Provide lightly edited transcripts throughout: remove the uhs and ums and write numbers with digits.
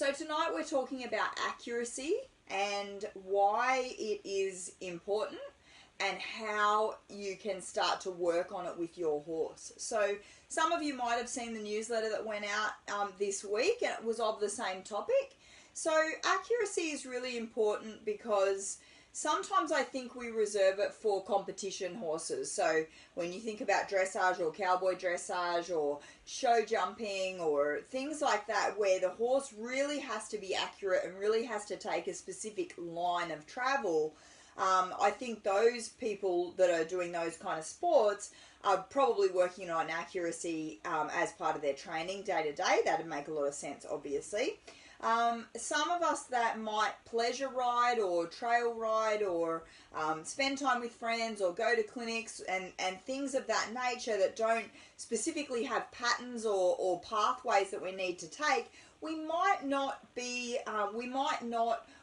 So tonight we're talking about accuracy and why it is important and how you can start to work on it with your horse. So some of you might have seen the newsletter that went out this week, and it was of the same topic. So accuracy is really important because sometimes I think we reserve it for competition horses. So when you think about dressage or cowboy dressage or show jumping or things like that, where the horse really has to be accurate and really has to take a specific line of travel, I think those people that are doing those kind of sports are probably working on accuracy as part of their training day to day. That would make a lot of sense, obviously. Some of us that might pleasure ride or trail ride or spend time with friends or go to clinics and things of that nature that don't specifically have patterns or pathways that we need to take, we might not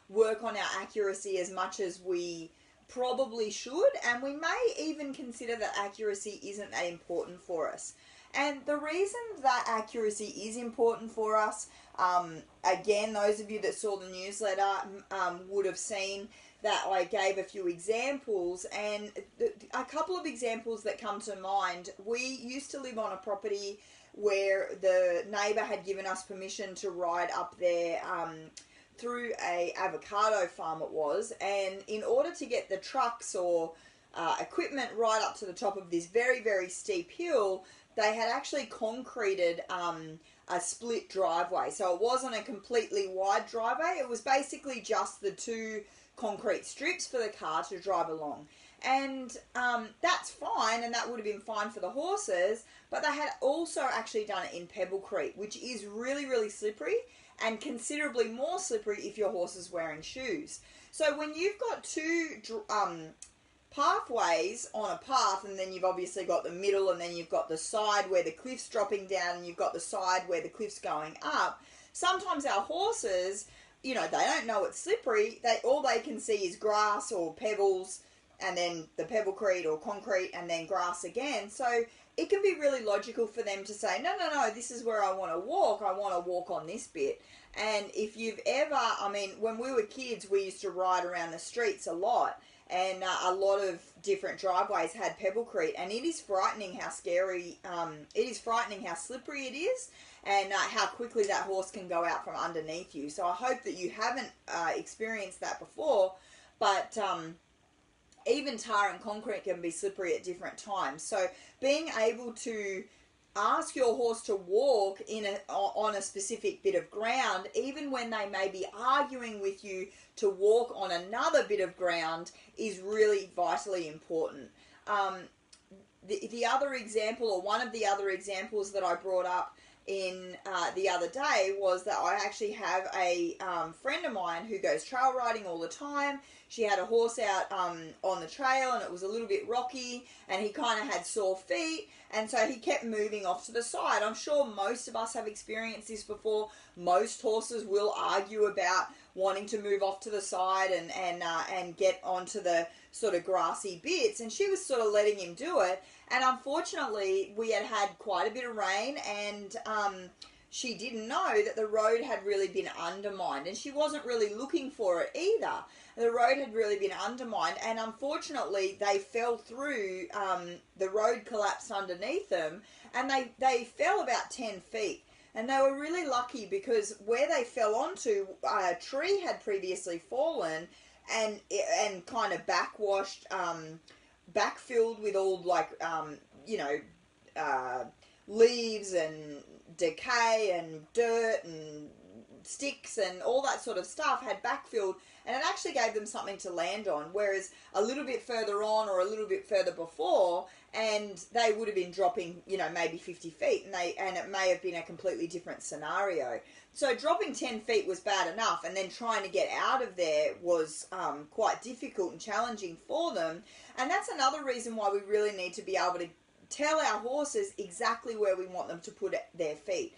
work on our accuracy as much as we probably should, and we may even consider that accuracy isn't that important for us. And the reason that accuracy is important for us, again, those of you that saw the newsletter would have seen that I gave a few examples, and a couple of examples that come to mind. We used to live on a property where the neighbour had given us permission to ride up there through a avocado farm it was, and in order to get the trucks or equipment right up to the top of this very, very steep hill, they had actually concreted a split driveway. So it wasn't a completely wide driveway. It was basically just the two concrete strips for the car to drive along. And that's fine, and that would have been fine for the horses, but they had also actually done it in Pebblecrete, which is really, really slippery and considerably more slippery if your horse is wearing shoes. So when you've got two pathways on a path, and then you've obviously got the middle, and then you've got the side where the cliff's dropping down, and you've got the side where the cliff's going up, sometimes our horses, you know, they don't know it's slippery. All they can see is grass or pebbles, and then the Pebblecrete or concrete, and then grass again. So it can be really logical for them to say, no, this is where I want to walk. I want to walk on this bit. And if you've ever, I mean, when we were kids, we used to ride around the streets a lot, and a lot of different driveways had Pebblecrete, and it is frightening how scary, it is frightening how slippery it is, and how quickly that horse can go out from underneath you. So I hope that you haven't experienced that before, but even tar and concrete can be slippery at different times. So being able to ask your horse to walk on a specific bit of ground, even when they may be arguing with you to walk on another bit of ground, is really vitally important. The other example, or one of the other examples that I brought up in the other day, was that I actually have a friend of mine who goes trail riding all the time. She had a horse out on the trail, and it was a little bit rocky, and he kind of had sore feet, and so he kept moving off to the side. I'm sure most of us have experienced this before. Most horses will argue about wanting to move off to the side and get onto the sort of grassy bits, and she was sort of letting him do it. And unfortunately, we had quite a bit of rain, and she didn't know that the road had really been undermined, and she wasn't really looking for it either. The road had really been undermined, and unfortunately they fell through, the road collapsed underneath them, and they fell about 10 feet. And they were really lucky because where they fell onto, a tree had previously fallen and kind of backwashed, backfilled with all leaves and decay and dirt and sticks and all that sort of stuff had backfilled, and it actually gave them something to land on, whereas a little bit further on or a little bit further before, and they would have been dropping, maybe 50 feet, and it may have been a completely different scenario. So dropping 10 feet was bad enough, and then trying to get out of there was quite difficult and challenging for them. And that's another reason why we really need to be able to tell our horses exactly where we want them to put their feet.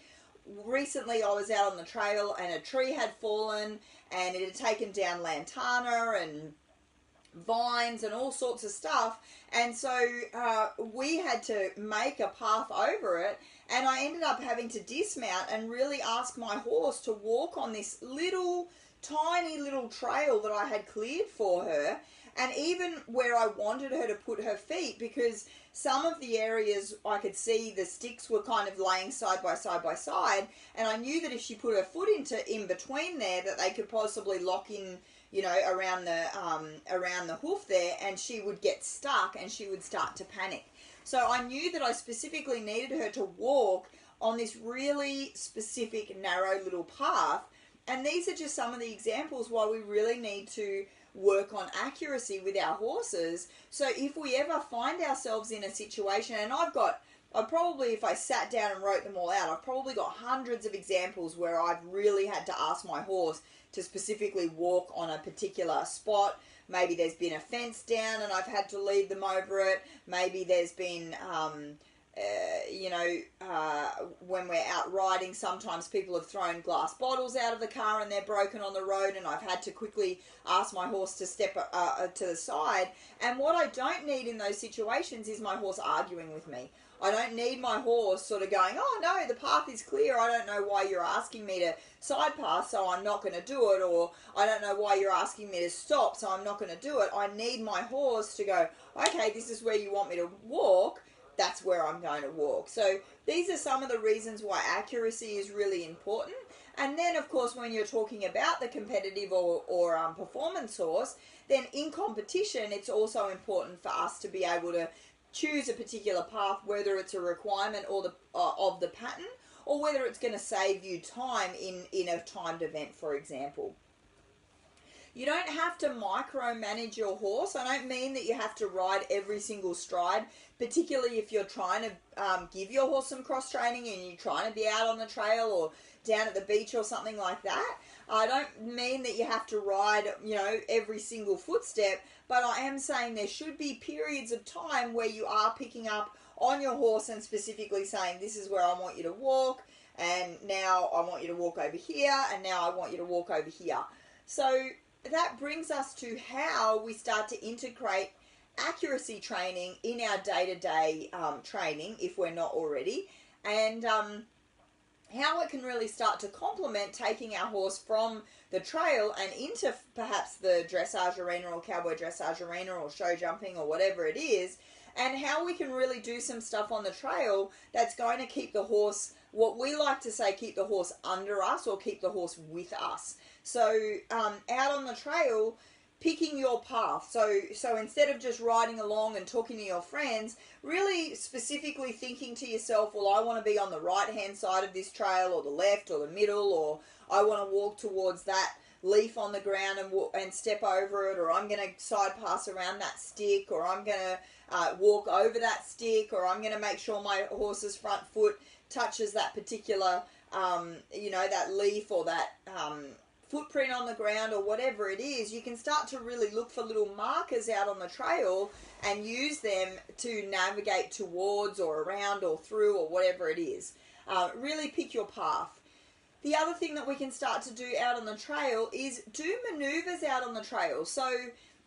Recently I was out on the trail, and a tree had fallen, and it had taken down lantana and vines and all sorts of stuff, and so we had to make a path over it, And I ended up having to dismount and really ask my horse to walk on this tiny little trail that I had cleared for her. And even where I wanted her to put her feet, because some of the areas I could see the sticks were kind of laying side by side, and I knew that if she put her foot in between there, that they could possibly lock in, you know, around the hoof there, and she would get stuck and she would start to panic. So I knew that I specifically needed her to walk on this really specific narrow little path. And these are just some of the examples why we really need to work on accuracy with our horses. So if we ever find ourselves in a situation, and I probably, if I sat down and wrote them all out, I've probably got hundreds of examples where I've really had to ask my horse to specifically walk on a particular spot. Maybe there's been a fence down and I've had to lead them over it. Maybe there's been, when we're out riding, sometimes people have thrown glass bottles out of the car and they're broken on the road, and I've had to quickly ask my horse to step to the side. And what I don't need in those situations is my horse arguing with me. I don't need my horse sort of going, oh no, the path is clear, I don't know why you're asking me to side pass, so I'm not going to do it, or I don't know why you're asking me to stop, so I'm not going to do it. I need my horse to go, okay, this is where you want me to walk, that's where I'm going to walk. So these are some of the reasons why accuracy is really important. And then, of course, when you're talking about the competitive or performance horse, then in competition, it's also important for us to be able to choose a particular path, whether it's a requirement or of the pattern, or whether it's going to save you time in a timed event, for example. You don't have to micromanage your horse. I don't mean that you have to ride every single stride, particularly if you're trying to give your horse some cross training and you're trying to be out on the trail or down at the beach or something like that. I don't mean that you have to ride, you know, every single footstep, but I am saying there should be periods of time where you are picking up on your horse and specifically saying, this is where I want you to walk, and now I want you to walk over here, and now I want you to walk over here. So that brings us to how we start to integrate accuracy training in our day-to-day training, if we're not already, and how it can really start to complement taking our horse from the trail and into perhaps the dressage arena or cowboy dressage arena or show jumping or whatever it is, and how we can really do some stuff on the trail that's going to keep the horse, what we like to say, keep the horse under us or keep the horse with us. So out on the trail, picking your path. So instead of just riding along and talking to your friends, really specifically thinking to yourself, well, I want to be on the right-hand side of this trail, or the left, or the middle, or I want to walk towards that leaf on the ground and step over it, or I'm going to side pass around that stick, or I'm going to walk over that stick, or I'm going to make sure my horse's front foot touches that particular, that leaf or that footprint on the ground or whatever it is. You can start to really look for little markers out on the trail and use them to navigate towards or around or through or whatever it is. Really pick your path. The other thing that we can start to do out on the trail is do maneuvers out on the trail. So,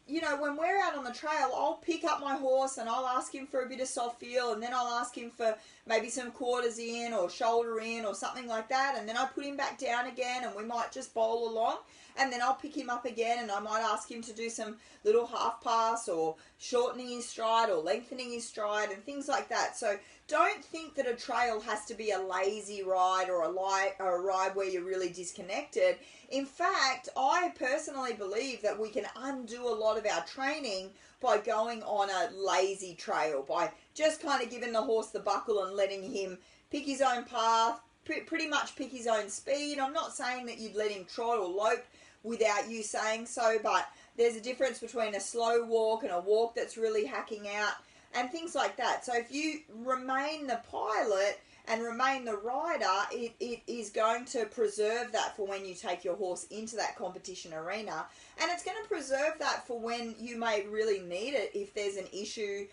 you know, when we're out on the trail, I'll pick up my horse and I'll ask him for a bit of soft feel, and then I'll ask him for maybe some quarters in or shoulder in or something like that, and then I put him back down again and we might just bowl along, and then I'll pick him up again and I might ask him to do some little half pass or shortening his stride or lengthening his stride and things like that. So don't think that a trail has to be a lazy ride or a ride where you're really disconnected. In fact, I personally believe that we can undo a lot of our training by going on a lazy trail, by just kind of giving the horse the buckle and letting him pick his own path, pretty much pick his own speed. I'm not saying that you'd let him trot or lope without you saying so, but there's a difference between a slow walk and a walk that's really hacking out and things like that. So if you remain the pilot and remain the rider, it is going to preserve that for when you take your horse into that competition arena, and it's going to preserve that for when you may really need it if there's an issue.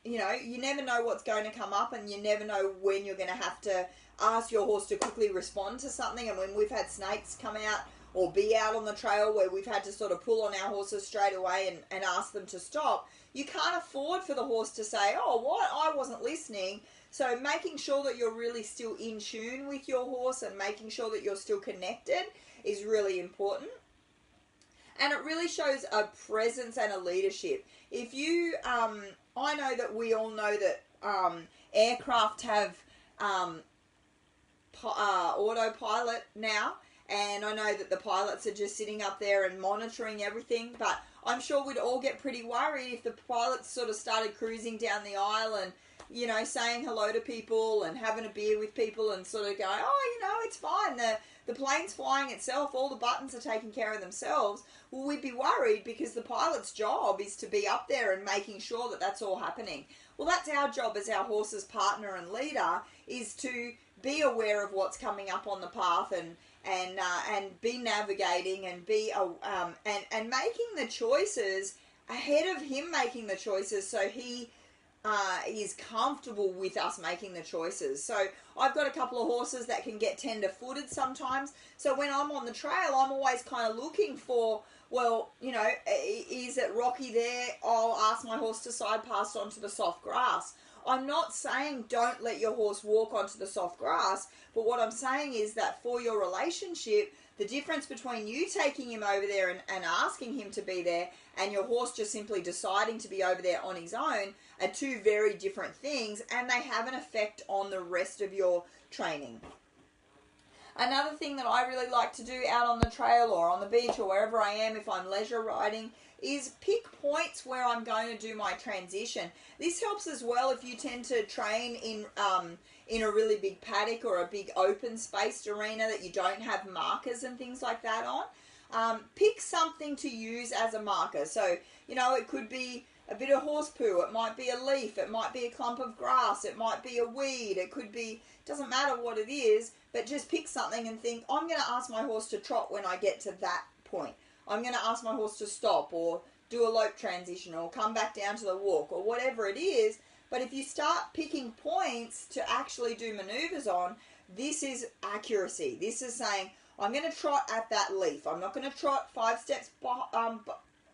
You never know what's going to come up, and you never know when you're going to have to ask your horse to quickly respond to something. And when we've had snakes come out or be out on the trail where we've had to sort of pull on our horses straight away and ask them to stop, you can't afford for the horse to say, oh, what? I wasn't listening. So making sure that you're really still in tune with your horse and making sure that you're still connected is really important. And it really shows a presence and a leadership. If you, I know that we all know that aircraft have autopilot now, and I know that the pilots are just sitting up there and monitoring everything, but I'm sure we'd all get pretty worried if the pilots sort of started cruising down the aisle and, you know, saying hello to people and having a beer with people and sort of going, oh, you know, it's fine, the plane's flying itself, all the buttons are taking care of themselves. Well, we'd be worried because the pilot's job is to be up there and making sure that that's all happening. Well, that's our job as our horse's partner and leader, is to be aware of what's coming up on the path and be navigating and be and making the choices ahead of him making the choices, so he is comfortable with us making the choices. So I've got a couple of horses that can get tender-footed sometimes. So when I'm on the trail, I'm always kind of looking for, well, you know, is it rocky there? I'll ask my horse to side pass onto the soft grass. I'm not saying don't let your horse walk onto the soft grass, but what I'm saying is that for your relationship, the difference between you taking him over there and asking him to be there and your horse just simply deciding to be over there on his own are two very different things, and they have an effect on the rest of your training. Another thing that I really like to do out on the trail or on the beach or wherever I am if I'm leisure riding is pick points where I'm going to do my transition. This helps as well if you tend to train in a really big paddock or a big open spaced arena that you don't have markers and things like that on. Pick something to use as a marker. So, you know, it could be a bit of horse poo, it might be a leaf, it might be a clump of grass, it might be a weed, it could be, doesn't matter what it is, but just pick something and think, I'm going to ask my horse to trot when I get to that point. I'm going to ask my horse to stop or do a lope transition or come back down to the walk or whatever it is. But if you start picking points to actually do maneuvers on, this is accuracy. This is saying, I'm going to trot at that leaf. I'm not going to trot 5 steps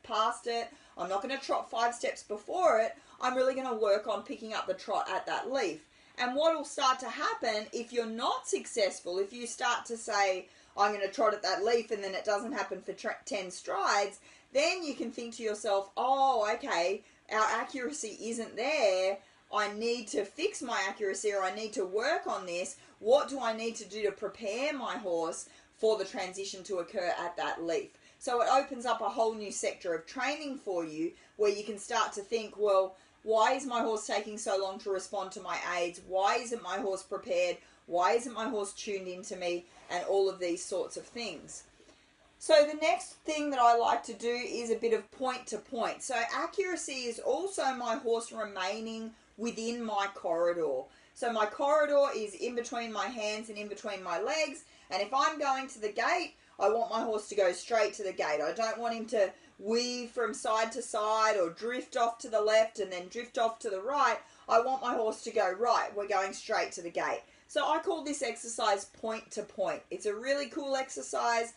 past it. I'm not going to trot 5 steps before it. I'm really going to work on picking up the trot at that leaf. And what will start to happen if you're not successful, if you start to say, I'm going to trot at that leaf, and then it doesn't happen for 10 strides, then you can think to yourself, oh, okay, our accuracy isn't there. I need to fix my accuracy, or I need to work on this. What do I need to do to prepare my horse for the transition to occur at that leaf? So it opens up a whole new sector of training for you where you can start to think, well, why is my horse taking so long to respond to my aids? Why isn't my horse prepared? Why isn't my horse tuned into me? And all of these sorts of things. So the next thing that I like to do is a bit of point to point. So accuracy is also my horse remaining within my corridor. So my corridor is in between my hands and in between my legs. And if I'm going to the gate, I want my horse to go straight to the gate. I don't want him to weave from side to side or drift off to the left and then drift off to the right. I want my horse to go right. We're going straight to the gate. So I call this exercise point to point. It's a really cool exercise.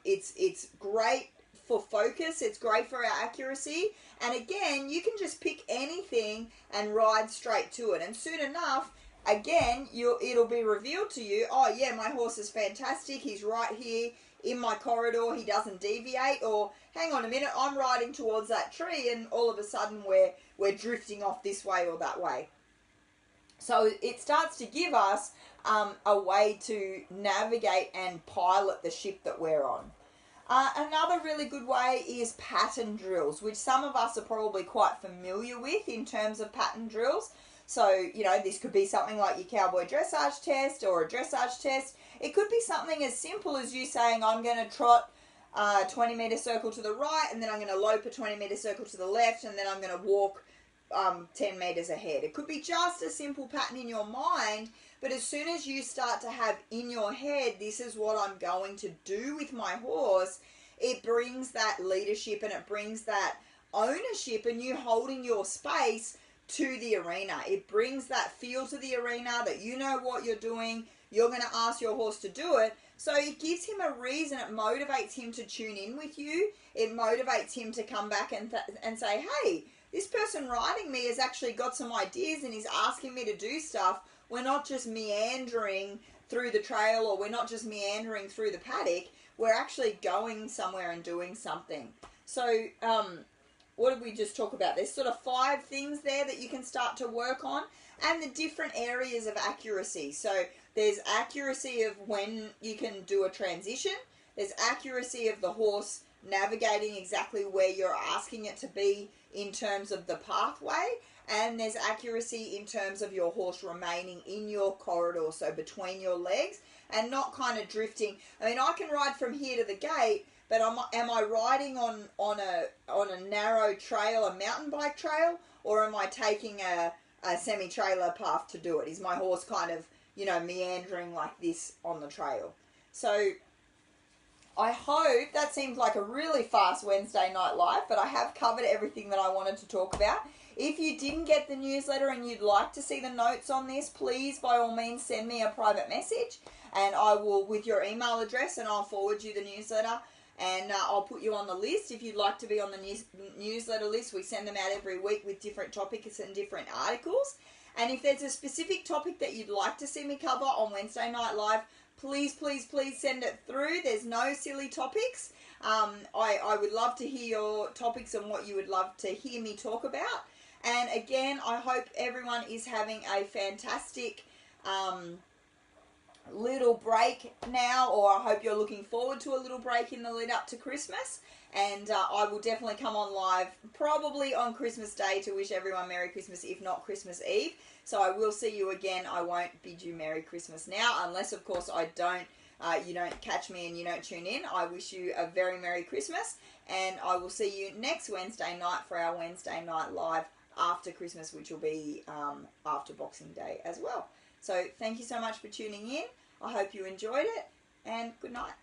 It's great for focus. It's great for our accuracy. And again, you can just pick anything and ride straight to it. And soon enough, again, it'll be revealed to you, oh yeah, my horse is fantastic. He's right here in my corridor. He doesn't deviate. Or hang on a minute, I'm riding towards that tree and all of a sudden we're drifting off this way or that way. So it starts to give us a way to navigate and pilot the ship that we're on. Another really good way is pattern drills, which some of us are probably quite familiar with in terms of pattern drills. So, you know, this could be something like your cowboy dressage test or a dressage test. It could be something as simple as you saying, I'm going to trot a 20-meter circle to the right, and then I'm going to lope a 20-meter circle to the left, and then I'm going to walk 10 meters ahead. It could be just a simple pattern in your mind, but as soon as you start to have in your head, this is what I'm going to do with my horse, it brings that leadership and it brings that ownership and you holding your space to the arena. It brings that feel to the arena that you know what you're doing. You're going to ask your horse to do it. So it gives him a reason. It motivates him to tune in with you. It motivates him to come back and say, hey, this person writing me has actually got some ideas and is asking me to do stuff. We're not just meandering through the trail, or we're not just meandering through the paddock. We're actually going somewhere and doing something. So what did we just talk about? There's sort of 5 things there that you can start to work on, and the different areas of accuracy. So there's accuracy of when you can do a transition. There's accuracy of the horse navigating exactly where you're asking it to be in terms of the pathway. And there's accuracy in terms of your horse remaining in your corridor, so between your legs, and not kind of drifting. I mean, I can ride from here to the gate, but am I riding on a narrow trail, a mountain bike trail, or am I taking a semi-trailer path to do it? Is my horse kind of, you know, meandering like this on the trail? So I hope that seems like a really fast Wednesday night live, but I have covered everything that I wanted to talk about. If you didn't get the newsletter and you'd like to see the notes on this, please, by all means, send me a private message, and I will, with your email address, and I'll forward you the newsletter, and I'll put you on the list. If you'd like to be on the newsletter list, we send them out every week with different topics and different articles. And if there's a specific topic that you'd like to see me cover on Wednesday Night Live, please, please, please send it through. There's no silly topics. I would love to hear your topics and what you would love to hear me talk about. And again, I hope everyone is having a fantastic little break now, or I hope you're looking forward to a little break in the lead up to Christmas. And I will definitely come on live probably on Christmas Day to wish everyone Merry Christmas, if not Christmas Eve. So I will see you again. I won't bid you Merry Christmas now, unless of course you don't catch me and you don't tune in. I wish you a very Merry Christmas, and I will see you next Wednesday night for our Wednesday Night Live after Christmas, which will be after Boxing Day as well. So thank you so much for tuning in. I hope you enjoyed it, and good night.